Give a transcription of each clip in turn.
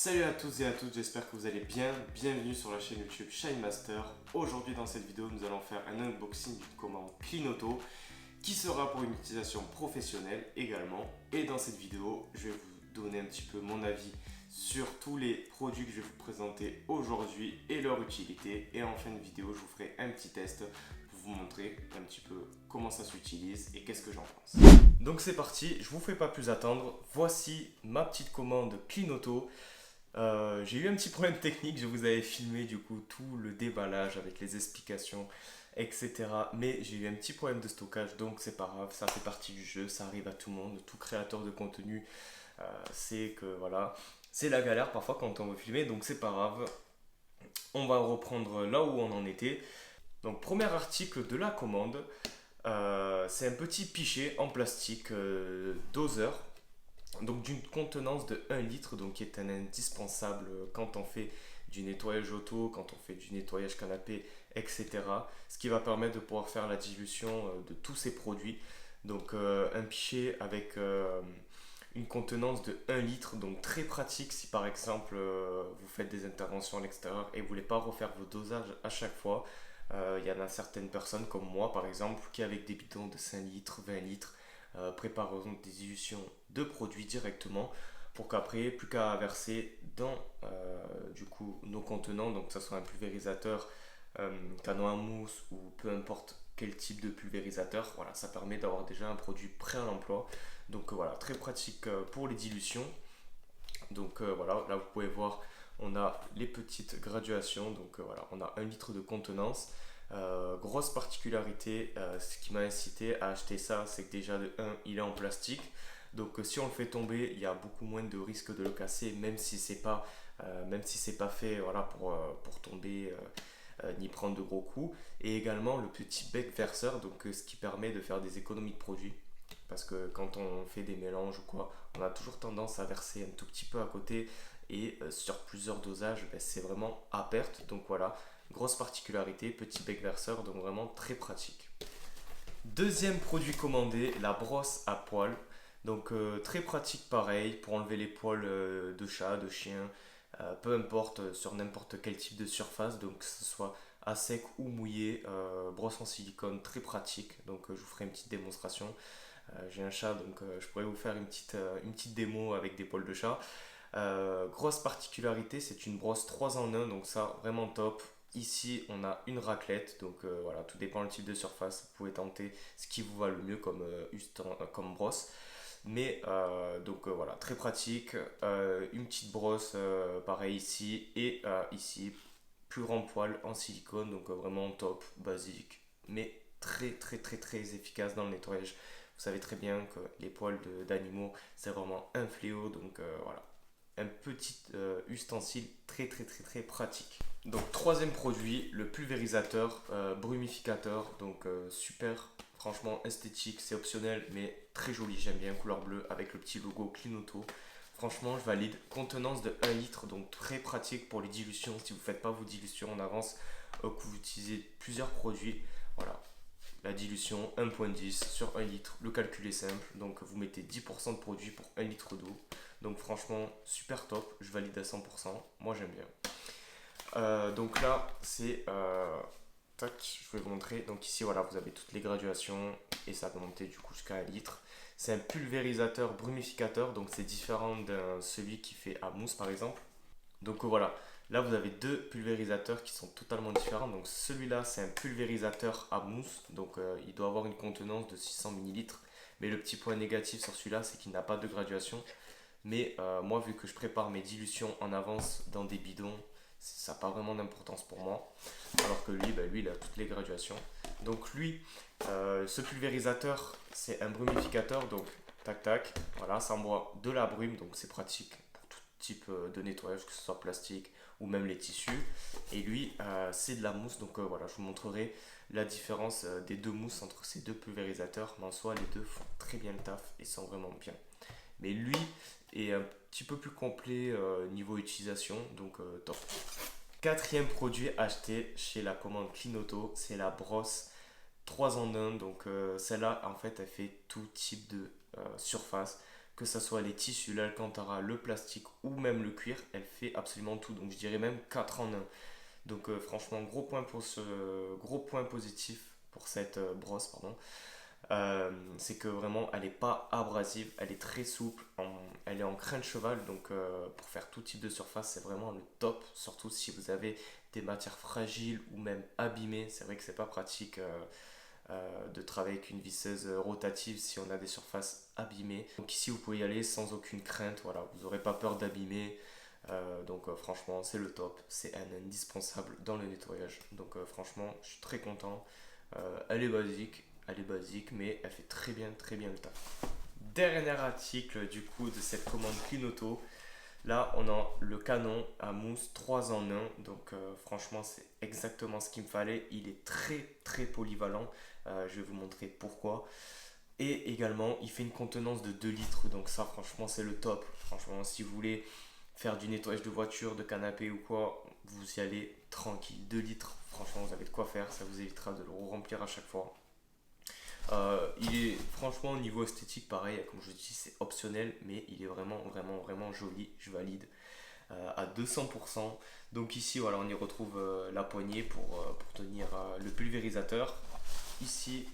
Salut à tous et à toutes, j'espère que vous allez bien. Bienvenue sur la chaîne YouTube Shine Master. Aujourd'hui dans cette vidéo, nous allons faire un unboxing d'une commande Cleanoto qui sera pour une utilisation professionnelle également. Et dans cette vidéo, je vais vous donner un petit peu mon avis sur tous les produits que je vais vous présenter aujourd'hui et leur utilité. Et en fin de vidéo, je vous ferai un petit test pour vous montrer un petit peu comment ça s'utilise et qu'est-ce que j'en pense. Donc c'est parti, je vous fais pas plus attendre. Voici ma petite commande Cleanoto. J'ai eu un petit problème technique, je vous avais filmé du coup tout le déballage avec les explications, etc. Mais j'ai eu un petit problème de stockage, donc c'est pas grave, ça fait partie du jeu, ça arrive à tout le monde, tout créateur de contenu, c'est que voilà, c'est la galère parfois quand on veut filmer, donc c'est pas grave. On va reprendre là où on en était. Donc premier article de la commande, c'est un petit pichet en plastique doseur donc d'une contenance de 1 litre, donc qui est un indispensable quand on fait du nettoyage auto, quand on fait du nettoyage canapé, etc. Ce qui va permettre de pouvoir faire la dilution de tous ces produits. Donc un pichet avec une contenance de 1 litre, donc très pratique si par exemple vous faites des interventions à l'extérieur et vous ne voulez pas refaire vos dosages à chaque fois. Il y en a certaines personnes comme moi par exemple qui avec des bidons de 5 litres, 20 litres préparons des dilutions de produits directement pour qu'après, plus qu'à verser dans du coup nos contenants, donc que ce soit un pulvérisateur, canon à mousse ou peu importe quel type de pulvérisateur, voilà, ça permet d'avoir déjà un produit prêt à l'emploi. Donc voilà, très pratique pour les dilutions. Donc voilà, là vous pouvez voir, on a les petites graduations, donc voilà, on a 1 litre de contenance. Grosse particularité, ce qui m'a incité à acheter ça, c'est que déjà de 1, il est en plastique. Donc si on le fait tomber, il y a beaucoup moins de risque de le casser, même si c'est pas fait voilà, pour tomber ni prendre de gros coups. Et également le petit bec verseur, donc ce qui permet de faire des économies de produits. Parce que quand on fait des mélanges ou quoi, on a toujours tendance à verser un tout petit peu à côté et sur plusieurs dosages, ben, c'est vraiment à perte. Donc voilà, grosse particularité, petit bec verseur, donc vraiment très pratique. Deuxième produit commandé, la brosse à poils. Donc très pratique pareil pour enlever les poils de chat, de chien, peu importe sur n'importe quel type de surface, donc que ce soit à sec ou mouillé, brosse en silicone très pratique. Donc je vous ferai une petite démonstration. J'ai un chat donc je pourrais vous faire une petite démo avec des poils de chat. Grosse particularité, c'est une brosse 3 en 1, donc ça vraiment top. Ici, on a une raclette, donc voilà, tout dépend du type de surface. Vous pouvez tenter ce qui vous va le mieux comme brosse. Mais donc voilà, très pratique. Une petite brosse, pareil ici, et ici, plus grand poil en silicone, donc vraiment top, basique, mais très très très très efficace dans le nettoyage. Vous savez très bien que les poils d'animaux, c'est vraiment un fléau, donc voilà, un petit ustensile très très très très pratique. Donc troisième produit, le pulvérisateur brumificateur, donc super, franchement esthétique, c'est optionnel mais très joli, j'aime bien couleur bleue avec le petit logo Cleanoto. Franchement je valide, contenance de 1 litre, donc très pratique pour les dilutions si vous ne faites pas vos dilutions en avance, que vous utilisez plusieurs produits, voilà. La dilution 1,10 sur 1 litre, le calcul est simple, donc vous mettez 10% de produit pour 1 litre d'eau. Donc franchement, super top, je valide à 100%, moi j'aime bien. Donc là, c'est... tac, je vais vous montrer. Donc ici, voilà, vous avez toutes les graduations et ça peut monter du coup jusqu'à 1 litre. C'est un pulvérisateur brumificateur, donc c'est différent de celui qui fait à mousse par exemple. Donc voilà, là vous avez deux pulvérisateurs qui sont totalement différents. Donc celui-là c'est un pulvérisateur à mousse, donc il doit avoir une contenance de 600 millilitres. Mais le petit point négatif sur celui-là c'est qu'il n'a pas de graduation. Mais moi vu que je prépare mes dilutions en avance dans des bidons, ça n'a pas vraiment d'importance pour moi. Alors que lui, lui il a toutes les graduations. Donc lui, ce pulvérisateur c'est un brumificateur, donc tac tac, voilà, ça envoie de la brume, donc c'est pratique type de nettoyage, que ce soit plastique ou même les tissus. Et lui, c'est de la mousse. Donc voilà, je vous montrerai la différence des deux mousses entre ces deux pulvérisateurs. Mais en soi, les deux font très bien le taf et sont vraiment bien. Mais lui est un petit peu plus complet niveau utilisation. Donc top. Quatrième produit acheté chez la commande Cleanoto, c'est la brosse 3 en 1. Donc celle-là, en fait, elle fait tout type de surface, que ce soit les tissus, l'alcantara, le plastique ou même le cuir, elle fait absolument tout. Donc je dirais même 4 en 1. Donc franchement, gros point positif pour cette brosse, pardon. C'est que vraiment elle n'est pas abrasive, elle est très souple, elle est en crin de cheval, donc pour faire tout type de surface c'est vraiment le top, surtout si vous avez des matières fragiles ou même abîmées. C'est vrai que c'est pas pratique de travailler avec une visseuse rotative si on a des surfaces abîmées. Donc ici vous pouvez y aller sans aucune crainte, voilà, vous n'aurez pas peur d'abîmer. Donc franchement c'est le top, c'est un indispensable dans le nettoyage. Donc franchement je suis très content. Elle est basique mais elle fait très bien le taf. Dernier article du coup de cette commande Clinoto. Là on a le canon à mousse 3 en 1. Donc franchement c'est exactement ce qu'il me fallait. Il est très polyvalent. Je vais vous montrer pourquoi. Et également il fait une contenance de 2 litres. Donc ça franchement c'est le top. Franchement si vous voulez faire du nettoyage de voiture, de canapé ou quoi, vous y allez tranquille. 2 litres, franchement vous avez de quoi faire. Ça vous évitera de le remplir à chaque fois. Il est franchement au niveau esthétique pareil, comme je vous dis c'est optionnel, mais il est vraiment joli, je valide à 200%. Donc ici voilà on y retrouve la poignée pour tenir le pulvérisateur. Ici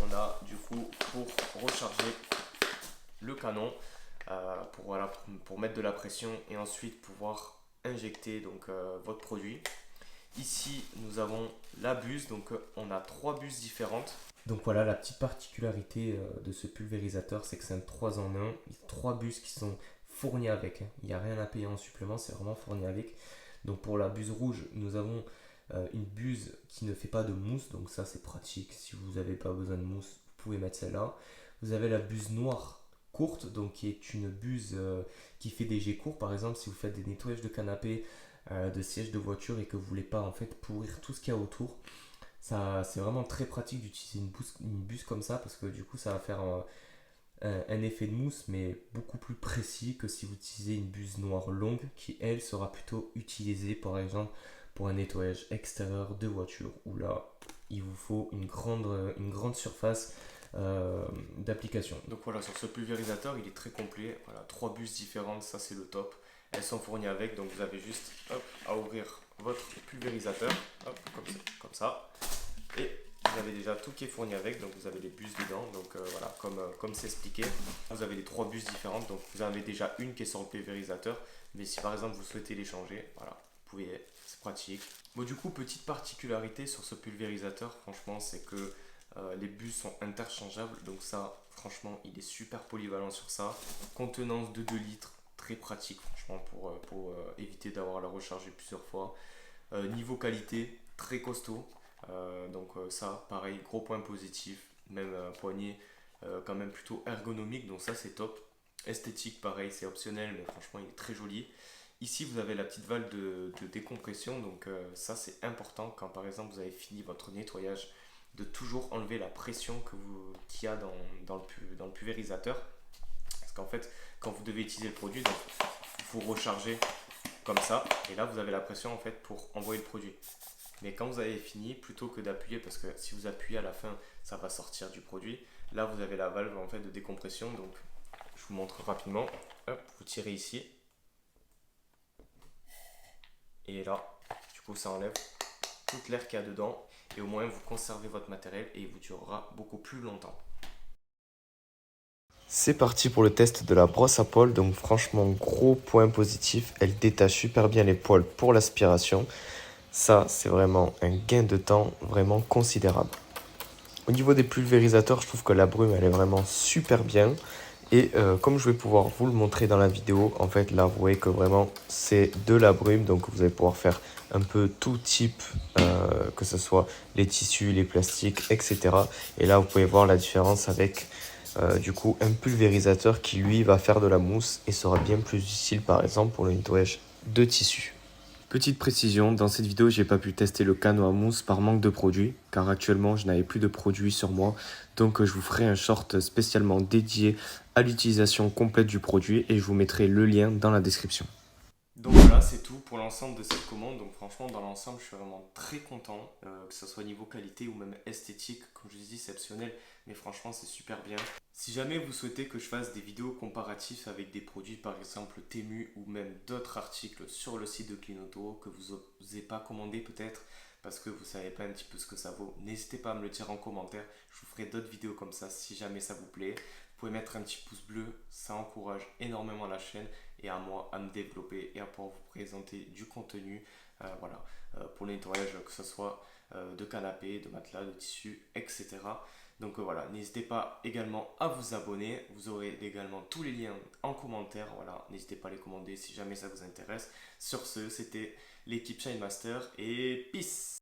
on a du coup pour recharger le canon, pour mettre de la pression et ensuite pouvoir injecter donc votre produit. Ici nous avons la buse, donc on a 3 buses différentes. Donc voilà la petite particularité de ce pulvérisateur, c'est que c'est un 3 en 1. Il y a 3 buses qui sont fournies avec. Il n'y a rien à payer en supplément, c'est vraiment fourni avec. Donc pour la buse rouge, nous avons une buse qui ne fait pas de mousse. Donc ça c'est pratique. Si vous n'avez pas besoin de mousse, vous pouvez mettre celle-là. Vous avez la buse noire courte, donc qui est une buse qui fait des jets courts. Par exemple si vous faites des nettoyages de canapé, de sièges de voiture et que vous ne voulez pas en fait pourrir tout ce qu'il y a autour. Ça, c'est vraiment très pratique d'utiliser une buse comme ça parce que du coup ça va faire un effet de mousse mais beaucoup plus précis que si vous utilisez une buse noire longue qui elle sera plutôt utilisée par exemple pour un nettoyage extérieur de voiture où là il vous faut une grande surface d'application. Donc voilà, sur ce pulvérisateur il est très complet, voilà, 3 buses différentes, ça c'est le top. Elles sont fournies avec, donc vous avez juste à ouvrir votre pulvérisateur, comme ça. Et vous avez déjà tout qui est fourni avec, donc vous avez les buses dedans. Donc voilà, comme c'est expliqué, vous avez les 3 buses différentes. Donc vous avez déjà une qui est sur le pulvérisateur, mais si par exemple vous souhaitez les changer, voilà, vous pouvez, c'est pratique. Bon, du coup, petite particularité sur ce pulvérisateur, franchement, c'est que les buses sont interchangeables. Donc ça, franchement, il est super polyvalent sur ça. Contenance de 2 litres. Très pratique franchement pour éviter d'avoir à la recharger plusieurs fois. Niveau qualité, très costaud. Donc ça, pareil, gros point positif. Même poignée quand même plutôt ergonomique, donc ça c'est top. Esthétique, pareil, c'est optionnel, mais franchement il est très joli. Ici vous avez la petite valve de décompression, donc ça c'est important quand par exemple vous avez fini votre nettoyage, de toujours enlever la pression qu'il y a dans le pulvérisateur. Parce qu'en fait, quand vous devez utiliser le produit, donc, vous rechargez comme ça, et là vous avez la pression en fait pour envoyer le produit. Mais quand vous avez fini, plutôt que d'appuyer, parce que si vous appuyez à la fin, ça va sortir du produit. Là vous avez la valve en fait de décompression, donc je vous montre rapidement. Hop, vous tirez ici, et là, du coup ça enlève toute l'air qu'il y a dedans, et au moins vous conservez votre matériel et il vous durera beaucoup plus longtemps. C'est parti pour le test de la brosse à poils. Donc franchement, gros point positif, elle détache super bien les poils pour l'aspiration. Ça, c'est vraiment un gain de temps vraiment considérable. Au niveau des pulvérisateurs, je trouve que la brume, elle est vraiment super bien. Et comme je vais pouvoir vous le montrer dans la vidéo, en fait là, vous voyez que vraiment c'est de la brume. Donc vous allez pouvoir faire un peu tout type, que ce soit les tissus, les plastiques, etc. Et là, vous pouvez voir la différence avec... du coup un pulvérisateur qui lui va faire de la mousse et sera bien plus utile par exemple pour le nettoyage de tissu. Petite précision, dans cette vidéo j'ai pas pu tester le canon à mousse par manque de produits car actuellement je n'avais plus de produits sur moi, donc je vous ferai un short spécialement dédié à l'utilisation complète du produit et je vous mettrai le lien dans la description. Donc voilà, c'est tout pour l'ensemble de cette commande. Donc franchement, dans l'ensemble, je suis vraiment très content, que ce soit niveau qualité ou même esthétique. Comme je vous dis, c'est optionnel, mais franchement, c'est super bien. Si jamais vous souhaitez que je fasse des vidéos comparatives avec des produits, par exemple Temu ou même d'autres articles sur le site de Cleanauto que vous n'osez pas commander peut-être parce que vous ne savez pas un petit peu ce que ça vaut, n'hésitez pas à me le dire en commentaire. Je vous ferai d'autres vidéos comme ça si jamais ça vous plaît. Vous pouvez mettre un petit pouce bleu, ça encourage énormément la chaîne et à moi à me développer et à pouvoir vous présenter du contenu voilà, pour le nettoyage, que ce soit de canapé, de matelas, de tissu, etc. Donc voilà, n'hésitez pas également à vous abonner. Vous aurez également tous les liens en commentaire. Voilà, n'hésitez pas à les commander si jamais ça vous intéresse. Sur ce, c'était l'équipe Shine Master et peace!